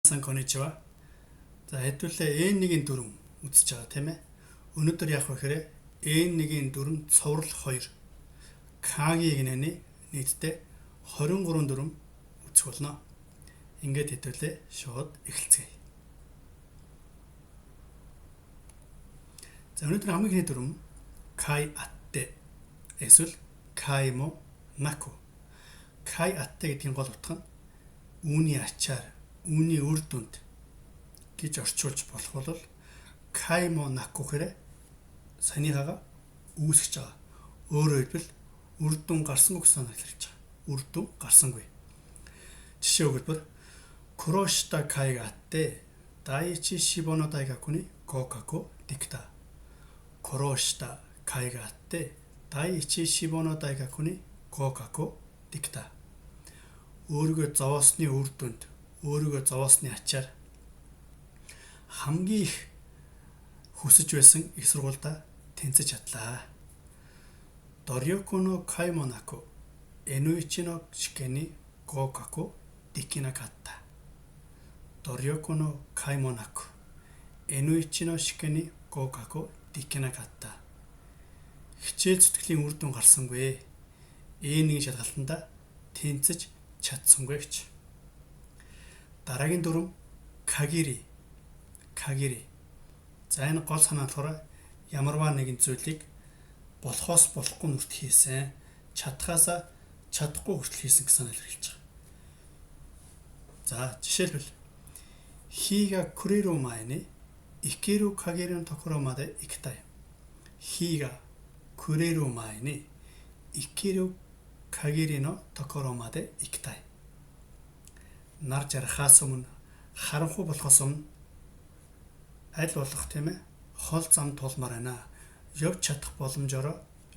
Сан коничива. За хэдүүлээ N1-ийн дүрм үзэж байгаа тийм ээ. Өнөөдөр яах вэ гэхээр N1-ийн дүрм цоврал 2 K-гийн гинэний нийтдээ 23 дүрм үзэх болно. Ингээд хэдүүлээ шууд эхэлцгээе. За өнөөдөр хамгийн ихний дүрм Kai Atte эсвэл Kaimo Naku. Kai Atte гэдгийн гол утга нь үүний ачаар, үүний үр дүнд гэж орчуулж болох бол Kaimo Naku гэхээр санийхаага үүсгэж байгаа. Өөрөөр хэлбэл үр дүн гарсангүй гэсэн санааг хэлж байгаа. Үр дүн гарсангүй. Жишээ өгүүлбэр Kuroshita kai ga atte daiichi shibo no daigaku ni kokaku dekita. Kuroshita kai ga atte daiichi shibo no daigaku ni kokaku dekita. Өөрийгөө зовоосны үр дүнд, өөрийгөө зовоосны ачаар хамгийн их хүсэж байсан их сургуультай тэнцэж чадлаа. Doryoku no kaimo naku N1 no shiken ni kokaku dekinakatta. Doryoku no kaimo naku N1 no shiken ni kokaku dekinakatta. Хичээл зүтгэлийн үр дүн гарсангүй. N1 шалгалтанда тэнцэж чадсангүй гэж. Дараагийн дүрм Kagiri. За энэ гол санаа болохоор ямарваа нэгэн зүйлийг болохоос болохгүй нүрт хийсэн, чадхаасаа чадахгүй хүртэл хийсэн гэсэн санааг хэлж байгаа. За жишээлбэл Хига kureru mae ni ikeru kagiri no tokoro made ikitai. Хига kureru mae ni ikeru kagiri no tokoro made ikitai. Нар жарахаас өмнө, харанхуй болохоос өмнө аль болох тийм ээ хол зам тулмаар байна. Явж чадах боломжоор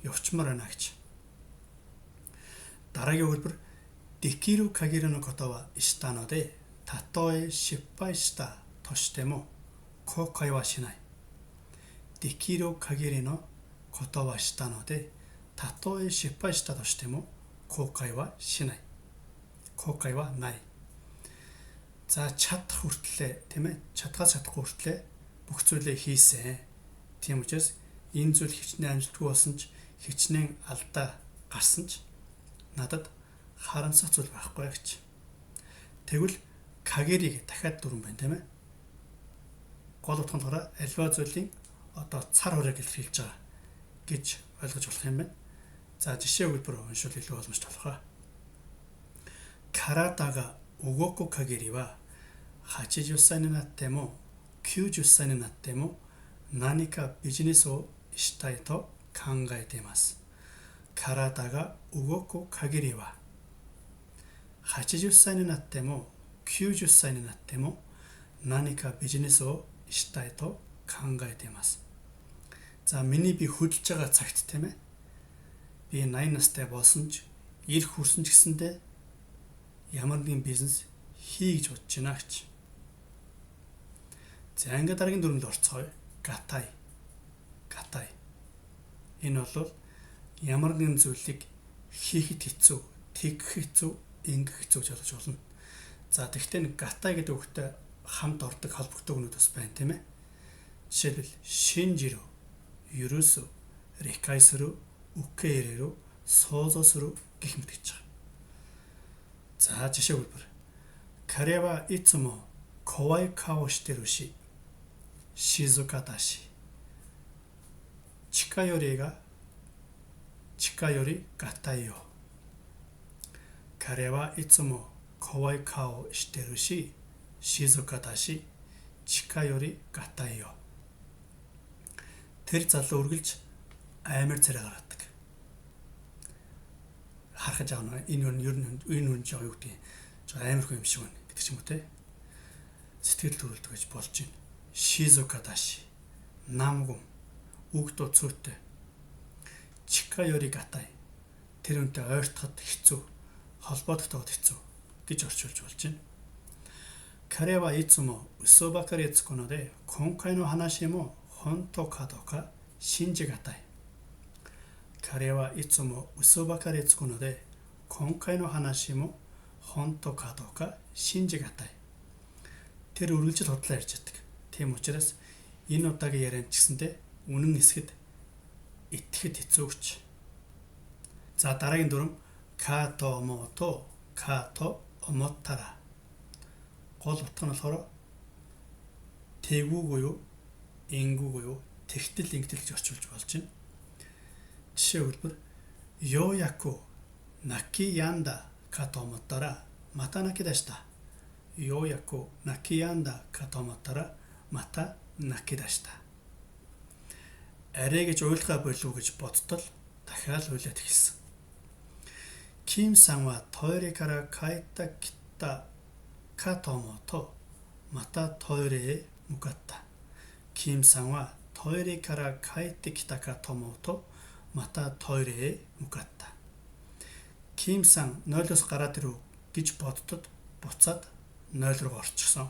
явчмаар байна гэж. Дараагийн хэлбэр Dekiru kagiri no koto wa shita no de tatoe shippai shita to shite mo koukai wa shinai. Dekiru kagiri no koto wa shita no de tatoe shippai shita to shite mo koukai wa shinai. Koukai wa nai. За чадах хүртлээ тийм ээ чадхаас чадахгүй хүртлээ бүх зүйлээ хийсэн. Тийм учраас энэ зүйл хичнээн амжилтгүй болсон ч хичнээн алдаа гарсан ч надад харамсах зүйл байхгүй гэж. Тэгвэл Kagiri дахиад дүрэн байна тийм ээ. Гол утгаараа альва зүйлийн одоо цар хурааг илэрхийлж байгаа гэж ойлгож болох юм байна. За жишээ өгүүлбэр уншвал илүү боломжтой болох аа. Karada ga ugoku kagiri wa 80歳になっても90歳になっても何かビジネスをしたいと考えています。体が動く限りは80歳になっても90歳になっても何かビジネスをしたいと考えています。За миний би хөдөлж байгаа цагт тийм ээ. Би 80 настай болсон ч ирэх хүрсэн ч гэсэндээ ямар нэгэн бизнес хийж бодож байна гэж. За ингээд дараагийн дүрмд орцгоё. Gatai. Энэ бол ямар нэгэн зүйлийг хийхэд хэцүү, тэгэх хэцүү, ингэх хэцүү гэж ойлгож болно. За тэгвэл нэг gatai гэдэг үгтэй хамт ордог холбогддог үнүүд бас байна тийм ээ. Жишээлбэл shinjiru, yurusu, rikai suru, ukeireru, souzou suru гэх мэт гэж байгаа. За жишээ хэлбэр. Kare wa itsumo kowai kao shiteru shi, shizuka da shi. Chika yori gatai yo. Kare wa itsumo kowai kao shiteru shi, shizuka da shi. Chika yori gatai yo. Тэр залуу үргэлж амар царай гаргадаг. Харахаж байгаа нь энэ үн жоо юу гэдэг амар хүн юм шиг байна гэдэг ч юм уу те. Сэтгэл төрүүлдэг гэж болж байна. Shizuka dashi. Намгум. Үг дуу цөөтэй. Chika yori gatai. Тэр үнтэй ойртоход хэцүү, холбоодоход хэцүү гэж орчуулж болж байна. Kare wa itsumo uso bakari tsuku no de konkai no hanashi mo honto ka doka shinji gatai. Kare wa itsumo uso bakari tsuku no de konkai no hanashi mo honto ka doka shinji gatai. тэр үргэлжил худлаа ярьж байдаг. Тийм учраас энэ удаагийн ярианд ч гэсэндээ үнэн эсгэд итгэхэд хэцүүгч. За дараагийн дүрм като мото като омоттара. Гол утга нь болохоор тэгүү буюу ингүү буюу тэгтэл ингэтэл гэж орчуулж болж байна. Жишээ хэлбэр 요야쿠 나키 янда като омоттара мата наки дашта. 요야쿠 나키 янда като омоттара мата наки дашта. Арай гэж уйлгаа болов гэж бодтол дахиад уйлаад эхэлсэн. Ким сан ва тойре кара кайта кита като мото мата тойре мукатта. Ким сан ва тойре кара кайте кита като мото мата тойре мукатта. Ким сан 0-оос гараад ирв гэж бодтод буцаад 0 руу орчихсон.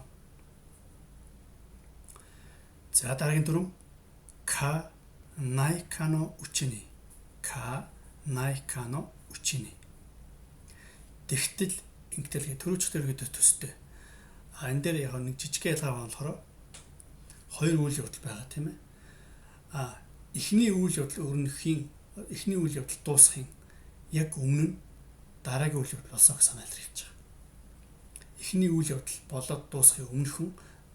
За дараагийн дүрм ка найкано учини. Ка найкано учини. Тэгтэл ингэтэл төрөөчдөр гэдэг төстэй. Энэ дээр яг нэг жижиг ялгаа болохоор хоёр үйл явдал байгаа тийм ээ. Эхний үйл явдал эхний үйл явдал дуусахын яг өмнө нь дараагийн үйл явдал болсон гэж санаал хэлж байгаа. Эхний үйл явдал болоод дуусахын өмнөхөн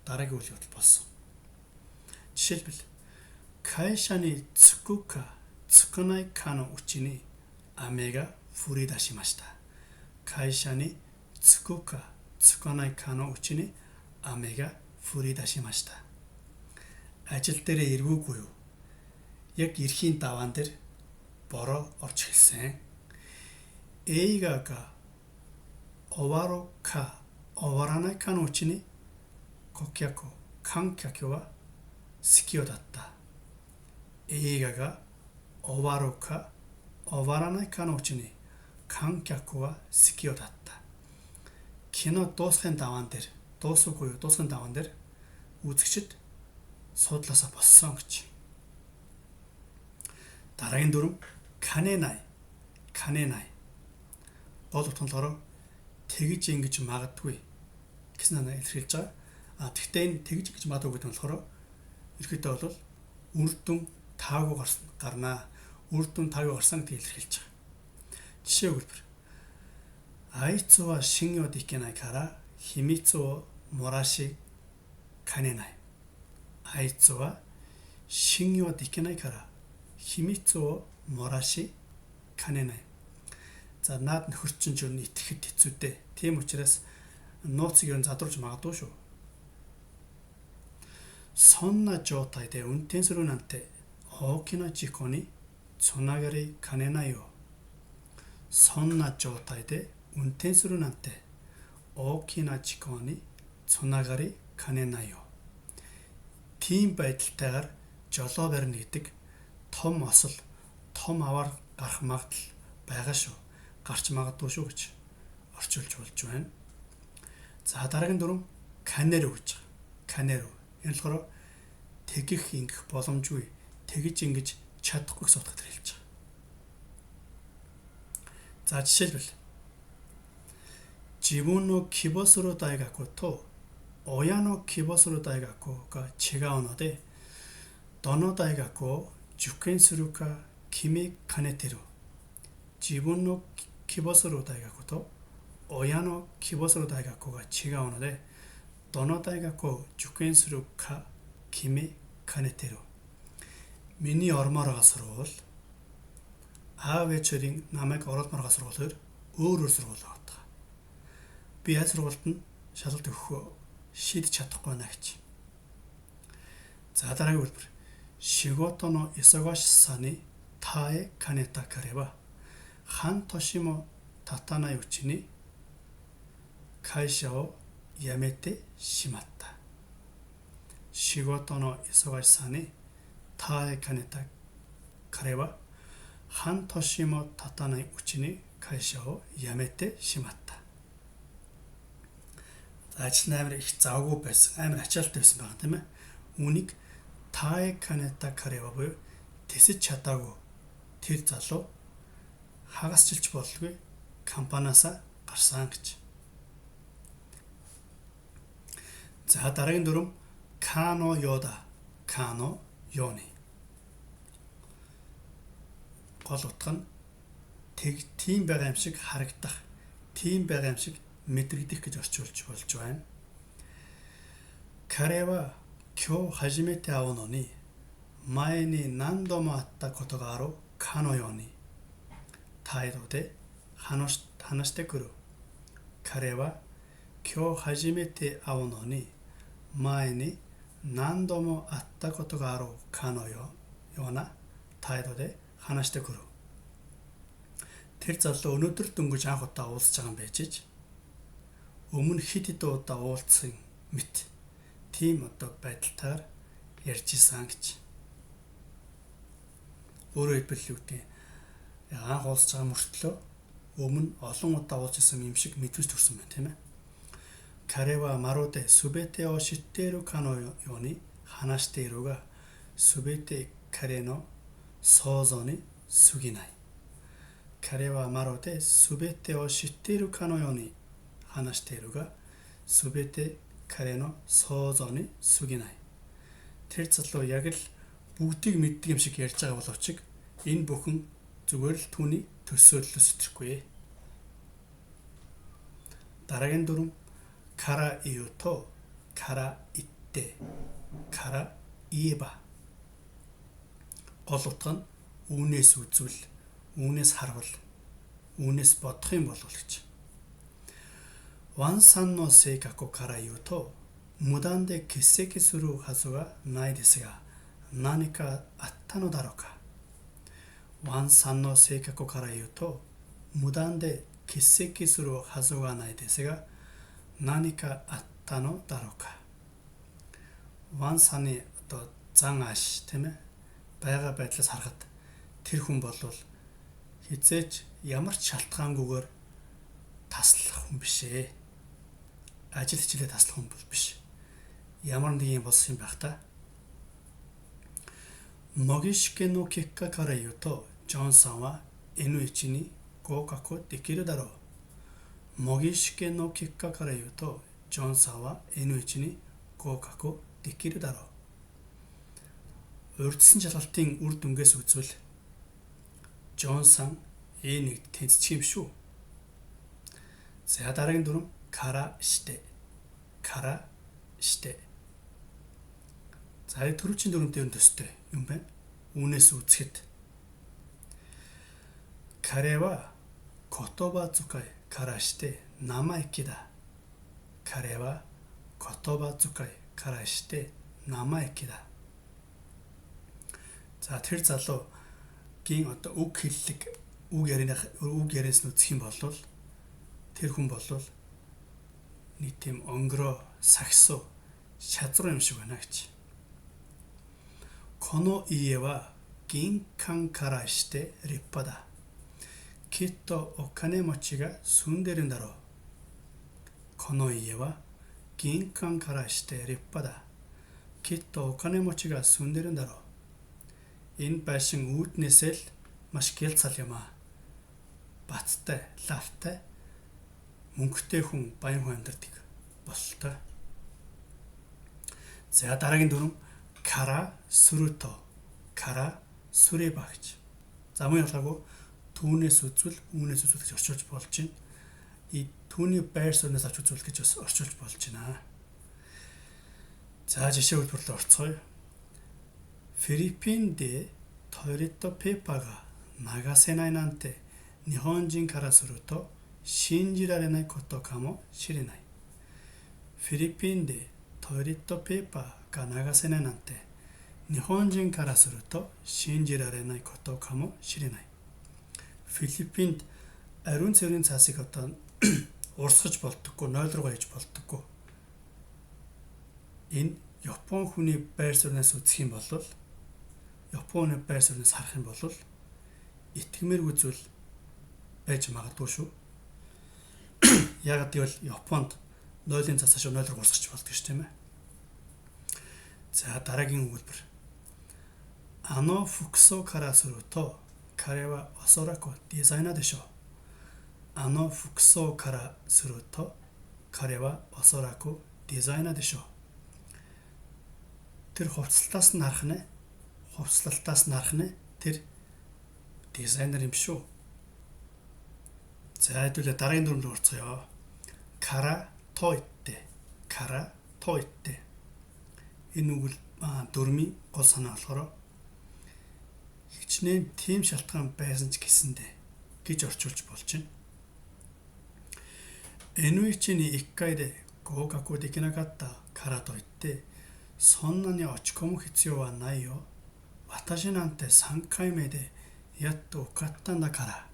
дараагийн үйл явдал болсон. Жишээлбэл кайшаны цукука цукунай кано учини амега фуридашимашта. Кайшаны цукука цукунай кано учини амега фуридашимашта. Ажил дээрээ эргүүгүй юу? Яг эрхийн даваан дээр бороо орж эхэлсэн. Эйгага оварока оваранай кано учини кокяко канкяко ва сикио датта. Эйгага оварока оваранай кано учини канкяко ва сикио датта. Кино дуусахын даваан дээр дуусахын даваан дээр үзэгчд суудлаасаа болсон гэж. Дараагийн дүрм каненай. Гол утга нь болохоор тэгж ингэж магадгүй гэсэн нэ илэрхийлж байгаа. Тэгтээ энэ тэгж ингэж магадгүй гэдэг нь болохоор ерөөдөө бол үр дүн таагүй гарнаа. Үр дүн таагүй гарсан гэдгийг илэрхийлж байгаа. Жишээ өгүүлбэр. Айцу ва шиньо дикенай кара химицу о мураши каненай. Айцу ва шиньо дикенай кара химицу о мураши каненай. За наад нөхөрчин ч юу итгэхэд хэцүүтэй. Тийм учраас нууцыг юу задруулж магадгүй шүү. そんな状態で運転するなんて大きな事故につながりかねないよ。そんな状態で運転するなんて大きな事故につながりかねないよ. Тийм байдалтайгаар жолоо барина гэдэг том осол, том аваар гарах магадлал байгаа шүү. Гарч магадгүй шүү гэж орчуулж болж байна. За дараагийн дүрм канеро гэж байгаа. Канеро. Энэ болохоор тэгэх ингэх боломжгүй, тэгж ингэж чадахгүй гэсэн утгаар хэлж байгаа. За жишээлбэл 自分の希望する大学と親の希望する大学が違うので、どの大学を受験するか決めかねてる。自分の希望する大学と親の希望する大学が違うので、どの大学を受験するか決めかねてる. Миний ормоор байгаа сургууль аав ээжийн намайг оруулмаар байгаа сургуулиор өөр сургууль байгаа. Би яаж сургуульд нь шалгалт өгөх шийдэж чадахгүй байна гэж. За дараагийн хэлбэр. 仕事の忙しさに耐えかねた彼は半年も経たないうちに会社を辞めてしまった。仕事の忙しさに耐えかねた彼は半年も経たないうちに会社を辞めてしまった. Ажил нь амар их завгүй байсан, амар ачаалттай байсан байгаа тийм ээ. Үүнийг таe канета карева буюу тэсэж чадаагүй тэр залуу хагасчилж болгүй компаниасаа гарсан гэж. За дараагийн дүрм кано ёда. Кано ёны. Гол утга нь тийм байгаа юм шиг харагдах, тийм байгаа юм шиг мэдрэгдэх гэж орчуулж болж байна. 彼は今日初めて会うのに前に何度も会ったことがあるかのように態度で話してくる。彼は今日初めて会うのに前に何度も会ったことがあるかのような態度で話してくる。Тэр залуу өнөөдөр дөнгөж анх удаа уулзж байгаа юм байж ич. Өмнө хэд хэдэн удаа уулзсан мэт. Тийм одоо байдалтаар ярьж исэн гэж. Өөрөөр хэлбэл юу гэдэг анх уулзж байгаа мөртлөө өмнө олон удаа уулзж исэн юм шиг мэдвэж төрсөн байна тийм ээ. 彼はまるで全てを知っているかのように話しているが、全て彼の想像に過ぎない。彼はまるで全てを知っているかのように話しているが、全て彼の想像に過ぎない。Тэр залуу яг л бүгдийг мэддэг юм шиг ярьж байгаа боловч энэ бүхэн зүгээр л түүний төсөөллөөс итгэхгүй. Дараагийн дүрм кара ию то кара итте кара иеба. Гол утга нь үүнээс үзвэл, үүнээс харвал, үүнээс бодох юм бол гэж. ワンさんの性格から言うと無断で欠席するはずはないですが、何かあったのだろうか。ワンさんの性格から言うと無断で欠席するはずはないですが、何かあったのだろうか. Ван саны одоо зан ааш тийм ээ байгаа байдлаас харахад тэр хүн бол хизээч ямар ч шалтгаангүйгээр таслах хүн биш ээ. Ажил хичээлээ таслах хүн бол биш. Ямар нэг юм болсон юм байх та. 模擬試験の結果から言うとジョンさんは N1 に合格できるだろう。模擬試験の結果から言うとジョンさんは N1 に合格できるだろう. Урьдчилан шалгалтын үр дүнгээс үзвэл Джон сан N1-д тэнцчих юм шүү. За дараагийн дүрм кара шите. Кара шите. За түрүүчийн дүрм дээр төстэй юм байна. Үүнээс үзэхэд 彼は言葉遣いからして生意気だ。彼は言葉遣いからして生意気だ. За тэр залуугийн одоо үг хэллэг үг ярианаас нь үзэх юм бол тэр хүн бол нэг тийм онгороо сагсуу шазруу юм шиг байна гэж. この家は銀行からして立派だ。きっとお金持ちが住んでるんだろう。この家は銀行からして立派だ。きっとお金持ちが住んでるんだろう. Энэ байшин үүднээсээ л маш гэлцал юм аа. Бацтай, лавтай, мөнгөтэй хүн баян хүн амьдардаг бололтой. За дараагийн дүрм кара сүрүто, кара сүрэба гэж. За мөн ялгаагүй түүнээс үзвэл, үүнээс үзвэл гэж орчуулж болж байна. И түүний байр сууриас авч үзвэл гэж бас орчуулж болж байна. За жишээ хэлбэрлэл орцгоё. フィリピンでトイレットペーパーが流せないなんて日本人からすると信じられないことかもしれない。フィリピンでトイレットペーパーが流せないなんて日本人からすると信じられないことかもしれない. Филиппинд ариун цэврийн цаасыг одоо урсгаж болдоггүй, нойл руу хийж болдоггүй. Энэ Япон хүний байр сууриас үзэх юм бол Японы байр сууриас харах юм бол итгэмээргүй зүйл байж магадгүй шүү. Яг гэвэл Японд нойлын цаасаа шүү нойл руу урсгаж болдог шүү тийм ээ. За дараагийн өгүүлбэр. あの服装からすると彼はおそらくデザイナーでしょう。あの服装からすると彼はおそらくデザイナーでしょう. тэр хувцлалтаас нарах нь тэр дизайнер юм шүү. За хэдүүлээ дараагийн дүрмд орцгоё. Кара тойтте. Энэ үгэл дүрмийн гол санаа болохоор хичнээн тийм шалтгаан байсан ч гэсэндэ гэж орчуулж болж байна. Энуичи ни иккай де гоугаку декинакатта кара то итте сonna ni ochikomu hitsuyou wa nai yo. Watashi nante 3回目でやっと受かったんだから。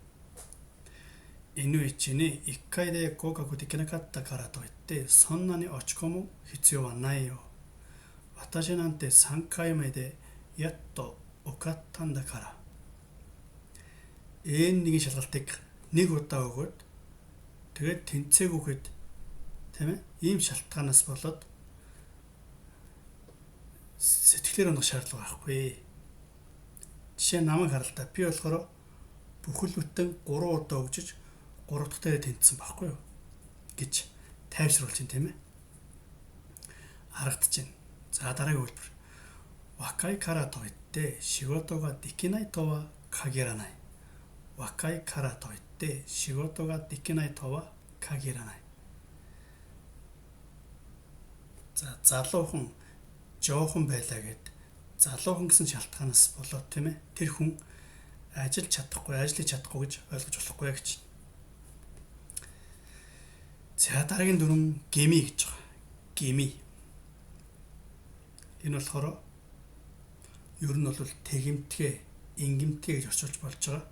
N1に1回で合格できなかったからといってそんなに落ち込む必要はないよ。私なんて3回目でやっと受かったんだから。Нэг шалгалтыг нэг удаа өгөөд тэгээд тэнцээгүйхэд тийм ээ ийм шалтгаанаас болоод сэтгэлээр унах шаардлага байхгүй. Жишээ намайг харалтаа би болохоор бүхэл бүтэн 3 удаа өгчөж 3 дахь дээр тэнцсэн байхгүй юу гэж тайвшруулж байна тийм ээ. Харагдаж байна. За дараагийн хэлбэр. Wakai kara to itte shigoto ga dekinai to wa kagiranai. Wakai kara to itte shigoto ga dekinai to wa kagiranai. За залуу хүн жоохон байлаа гэд залуу хүн гэсэн шалтгаанаас болоод тийм ээ тэр хүн ажиллаж чадахгүй гэж ойлгож болохгүй гэж. За дараагийн дүрм геми гэж байгаа. Геми. Энэ болохоор ер нь бол тэгэмтгэ, ингэмтгэ гэж орчуулж болж байгаа.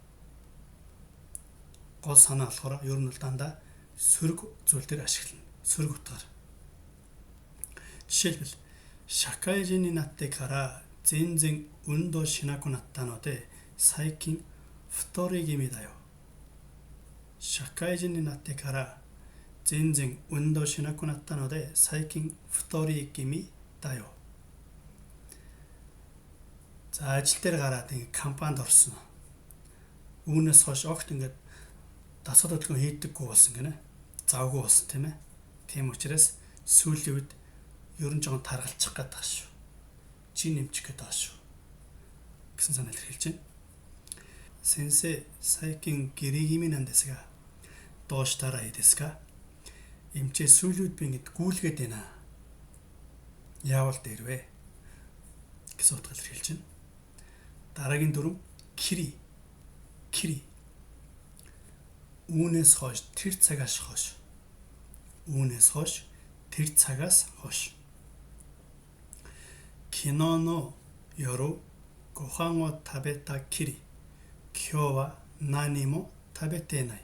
Гол санаа болохоор ер нь дандаа сөрөг зүйлээр ашиглана. Сөрөг утгаар. Жишээлбэл 社会人になってから全然運動しなくなったので最近太り気味だよ。社会人になってから全然運動しなくなったので最近太り気味だよ。За ажил дээр гараад ингэ компанид орсон. Үүнээс хойш огт ингэ дасгал хөдөлгөөн хийдэггүй болсон гинэ. Завгүй болсон тийм ээ. Тийм учраас сүүлийн үед ер нь жоохон таргалчих гээд байгаа шүү. Чи нэмчих гээд байгаа шүү. Гэсэн санаа илэрхийлж байна. Сенсей, 最近ギリ気味なんですがどうしたらいいですか? Эмчээ сүүлүүд би ингэж гүйлгээд байна. Яавал дээрвэ? Гэсэн утгаар илэрхийлж байна. Дараагийн дүрм кири. Үүнээс хойш тэр цагаас хойш. Үүнээс хойш тэр цагаас хойш. 昨日の夜ご飯を食べたきり今日は何も食べてない。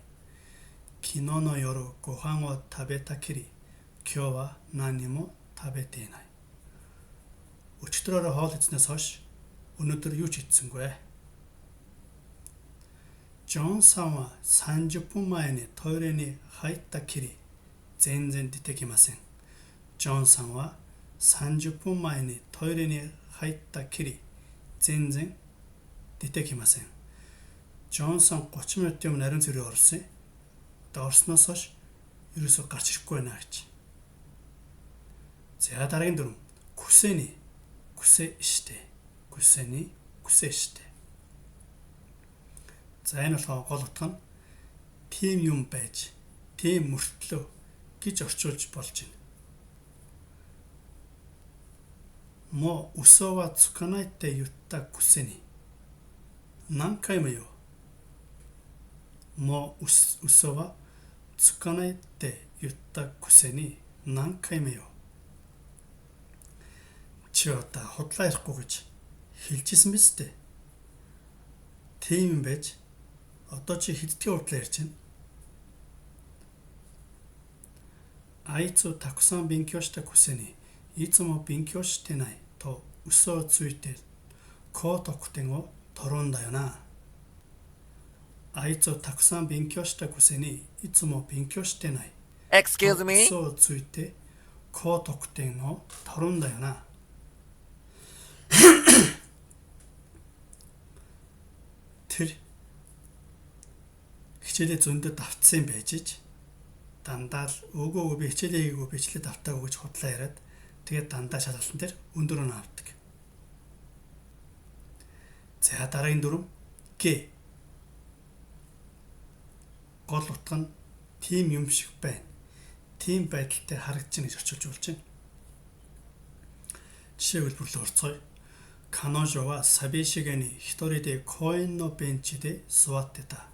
昨日の夜ご飯を食べたきり今日は何も食べていない。Өчигдрөөр хоол идснээс хойш өнөөдөр юу ч идсэнгүй. ジョンさんは30分前にトイレに入ったきり全然出てきません。ジョンさんは30分前にトイレに入ったきり全然出てきません。ジョンさん30минут юм нарийн цэрэг орсон. Орсноос хойш ерөөсөө гарч ирэхгүй байна гэж. За дараагийн дүрм күсэни күсэ штэ. Күсэни күсэ штэ. За энэ болохоор гол утга нь тийм юм байж, тийм мөртлөө гэж орчуулж болж байна. もう嘘はつかないって言ったくせに何回もよ。もう嘘はつかないって言ったくせに何回もよ。Чи одоо худлаа ярихгүй гэж хэлчихсэн биз дээ. Тийм юм байж одоо чи хэддгээр худлаа ярьж байна. あいつたくさん勉強したくせにいつも勉強してないと嘘をついて高得点を取るんだよな。あいつたくさん勉強したくせにいつも勉強してない。Excuse me? 嘘をついて高得点を取るんだよな。Тэр хичээлээ зөндөө давтсан байж ич дандаа л өгөө би хичээлээ хийгээгүй би хичээлээ давтаагүй гэж худлаа яриад тэгээд дандаа шалгалтын дээр өндөр оноо авдаг. За дараагийн дүрм Г. Гол утга нь тийм юм шиг байна. Тийм байдалтай харагдаж байна гэж орчуулж болж байна. Жишээ хэлбэрлэл орцгоё. 彼女は寂しげに一人で公園のベンチで座ってた。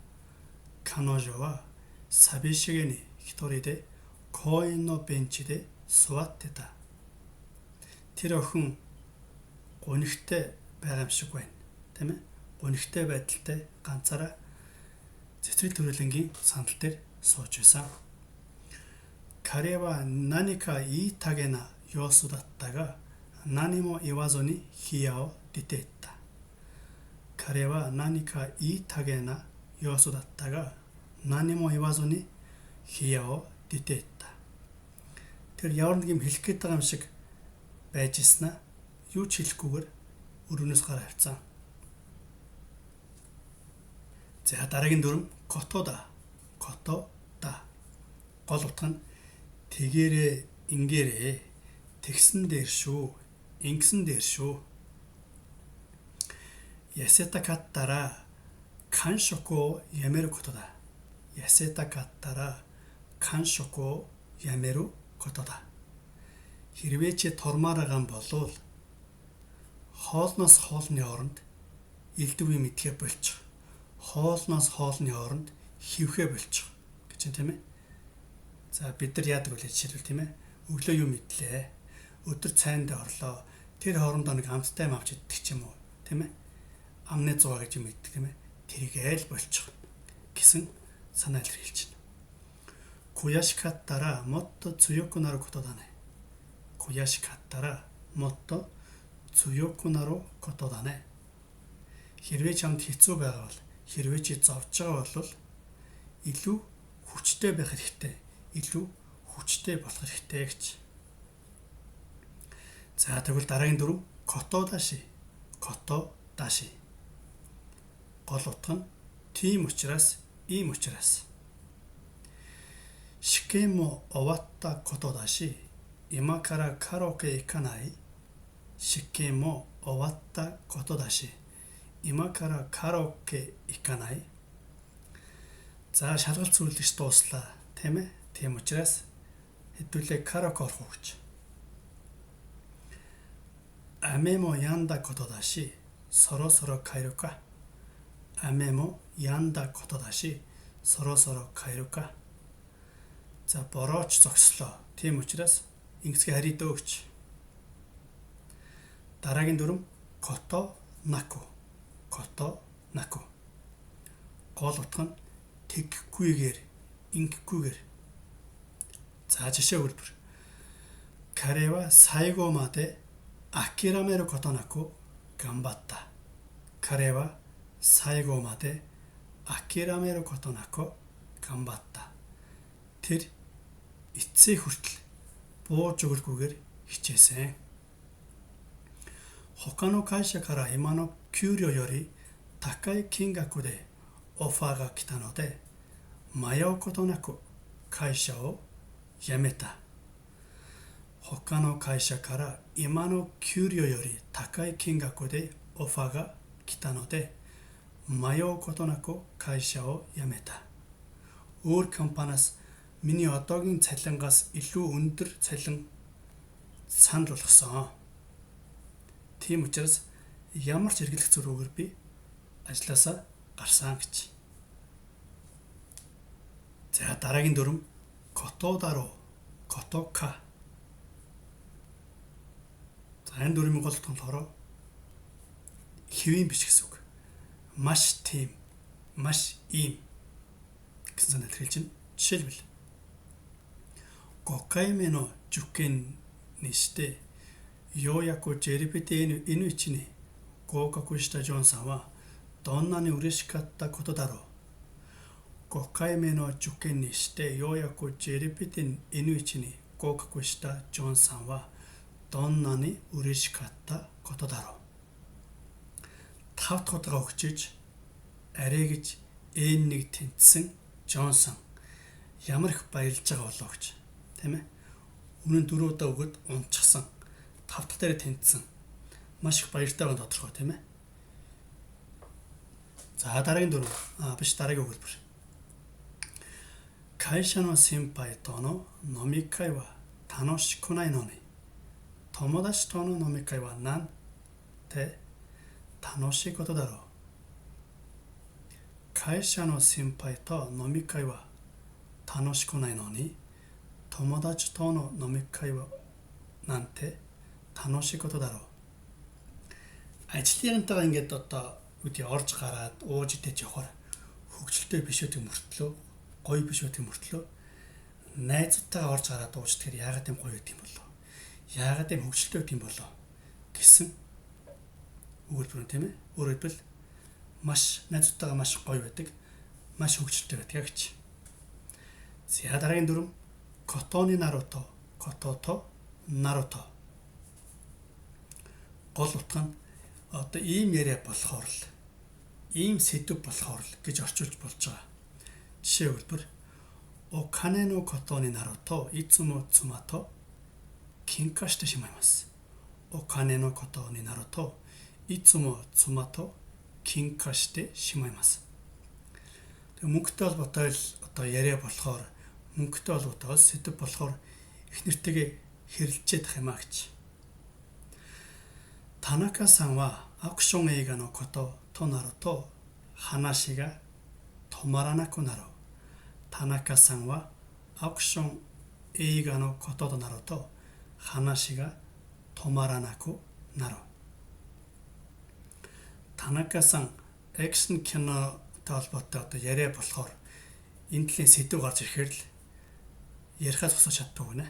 彼女は寂しげに一人で公園のベンチで座ってた。Тэр охин гунигтай байгаа юм шиг байна. Тийм ээ? Гунигтай байдалтай ганцаараа цэцрэл төрөлнгийн сандал дээр сууж байсан. 彼は何か言いたげな様子だったが、何も言わずに部屋を出て行った。彼は何か言いたげな様子だったが、何も言わずに部屋を出て行った. Тэр ямар нэг юм хэлэх гээд байгаа юм шиг байж ирснаа юу ч хэлэхгүйгээр өрөөнөөс гараа авцсан. За дараагийн дүрм котода. Котода. Гол утга нь тэгээрээ, ингээрээ, тэгсэн дээр шүү, ингэсэн дээр шүү. 痩せたかったら間食をやめることだ. 痩せたかったら間食をやめることだ. Хэрвээ чи тормоор байгаа юм бол хоолноос хоолны хооронд элдв юм идэхэ болчих. Хоолноос хоолны хооронд хивхэ болчих гэж юм тийм ээ. За бид нар яадаг вэ жишээлбэл тийм ээ. Өглөө юм идлээ. Өдөр цайнд орлоо. Тэр хоорондоо нэг амттай юм авч идэх ч юм уу тийм ээ. Амны зугаа гэж юм идэх тийм ээ. Тэрийг айл болчих гэсэн санаа илэрхийлж байна. 悔しかったらもっと強くなることだね. 悔しかったらもっと強くなることだね. Хэрвээ чамд хэцүү байгаа бол, хэрвээ чи зовж байгаа бол илүү хүчтэй байх хэрэгтэй. Илүү хүчтэй болох хэрэгтэй гэж. За тэгвэл дараагийн дүрм котодаши. Котодаши. Гол утга нь тийм учраас, ийм учраас. 試験も終わったことだし、今からカラオケ行かない? 試験も終わったことだし、今からカラオケ行かない? За шалгалт зөвлөгч дууслаа, тийм ээ? Тийм учраас хэдүүлээ караоке орох уу гэж. 雨も止んだことだし、そろそろ帰るか? 雨も止んだことだし、そろそろ帰るか? За борооч зогслоо. Тийм учраас ингэсгээ харидаа өгч. Дараагийн дүрм кото наку. Кото наку. Гол утга нь тэгхгүйгээр, ингэхгүйгээр. За жишээ хэлбэр. 彼は最後まで諦めることなく頑張った. 彼は最後まで諦めることなく頑張った. Тэр эцсээ хүртэл бууж өгөхгүйгээр хичээсэн. 他の会社から今の給料より高い金額でオファーが来たので迷うことなく会社を辞めた. 他の会社から今の給料より高い金額でオファーが来たので迷うことなく会社を辞めた. Өөр компаниас миний одоогийн цалингаас илүү өндөр цалин санал болгосон. Тийм учраас ямар ч хэрэглэх зөрүүгээр би ажлаасаа гарсан гэж. За дараагийн дүрм котодаро. Котока. За энэ дүрмийн гол утга нь болохоор хэвийн биш гэсэн үг. Маш тийм, маш ийм гэсэн санаа илэрхийлж байна. Жишээлбэл 5回目の受験にしてようやく JLPT-N1 に合格したジョンさんはどんなに嬉しかったことだろう. 5回目の受験にしてようやく JLPT-N1 に合格したジョンさんはどんなに嬉しかったことだろう. 5 дахь удаа өгчөж арай гэж N1 тэнцсэн Джон сан ямар их баярлж байгаа болов гэж. Тийм ээ. Өмнө нь 4 удаа өгöd унтчихсан. 5 дахь дээр тэнцсэн. Маш их баяртай байгаа тодорхой тийм ээ. За дараагийн дүрм биш дараагийн өгүүлбэр. 会社の先輩との飲み会は楽しくないのに友達との飲み会はなんて楽しいことだろう。会社の先輩と飲み会は楽しくないのに友達との飲み会はなんて楽しいことだろう. Ажлынтайгаа ингээд одоо үгүй орж гараад ууж идэж явахаар хөвгөлтэй биш үү мөртлөө гоё биш үү мөртлөө найзтайгаа орж гараад ууж тэгэхээр яагаад юм гоё гэдэм болоо. Яагаад юм хөвгөлтэй гэдэм болоо гэсэн өгүүлбэр тийм ээ. Өөрөөр хэлбэл маш найзтайгаа маш гоё байдаг, маш хөвгөлтэй байдаг гэж. За дараагийн дүрм Котоны Наруто, Котото Наруто. Гол утга нь одоо ийм яриа болохоор л ийм сэдв болохоор л гэж орчуулж болж байгаа. Жишээ хэлбэр Окане no Котоны Наруto итsumo tsuma to kinka shite shimaimasu. Окане no Котоны Наруto итsumo tsuma to kinka shite shimaimasu. Мөнгөтэй холбоотой л одоо яриа болохоор мөнгөтэй холбоотой сэдв болохоор их нэртэйгээ хэрэлжээд тах юм а гэж. Tanaka-sanはアクション映画のこととなると話が止まらなくなる。Tanaka-sanはアクション映画のこととなると話が止まらなくなる. Tanaka-san 액션 кинотой холбоотой одоо яриа болохоор энэ төрлийн сэдв гарч ирэхээр л ярихаа зогсож чаддаг гэнэ.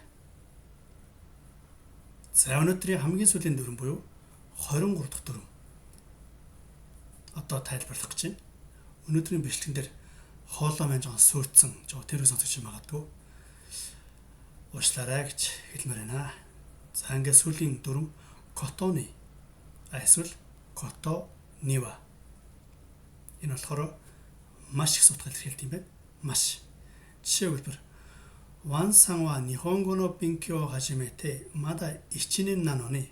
За өнөөдрийн хамгийн сүүлийн дүрм буюу 23 дахь дүрм одоо тайлбарлах гэж байна. Өнөөдрийн бичлэгэн дээр хоолой маань жоон сүрдсэн тэр сонсогч магадгүй уучлаарай гэж хэлмээр байна. За ингээд сүүлийн дүрм Котоны эсвэл Котонива. Энэ болохоор маш их сутгал хэлт юм байна. Маш. Жишээ хэлбэр Wanさんは日本語の勉強を始めてまだ1年なのに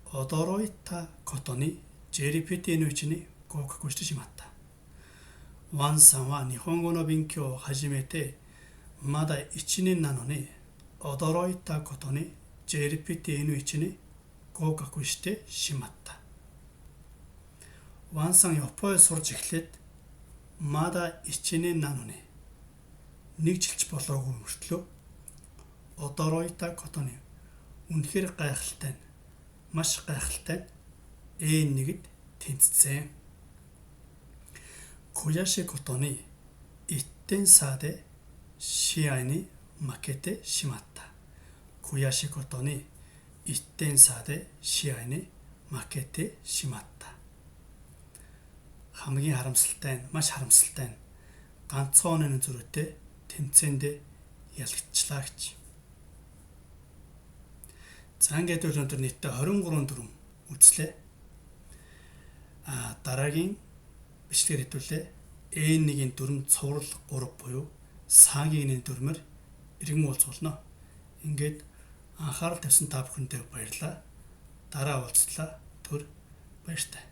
驚いたことに JLPT のうちに合格してしまった。ワンさんは日本語の勉強を始めてまだ1年なのに驚いたことに JLPT のうちに合格してしまった. Wanさん옆에 сурж эхлээдまだ1年なのにнэг жилч болоогүй мөртлөө驚いたことにүнэхээр гайхалтай маш гайхалтай A1-д тэнцсэн. 悔しいことに1点差で試合に負けてしまった. 悔しいことに1点差で試合に負けてしまった. хамгийн харамсалтай маш харамсалтай ганцхан өнөө зүрхтэй тэмцээндээ ялгчлаа гэж. За ингээд өнөөдөр нийтдээ 23 дүрм үзлээ. Дараагийн бичлэгээр хэдүүлээ. A1-ийн дүрм цуврал 3 буюу саагийн дүрмээр иргэн уулзуулна. Ингээд анхаарал тавьсан та бүхэндээ баярлалаа. Дараа уулзлаа. Түр баяртай.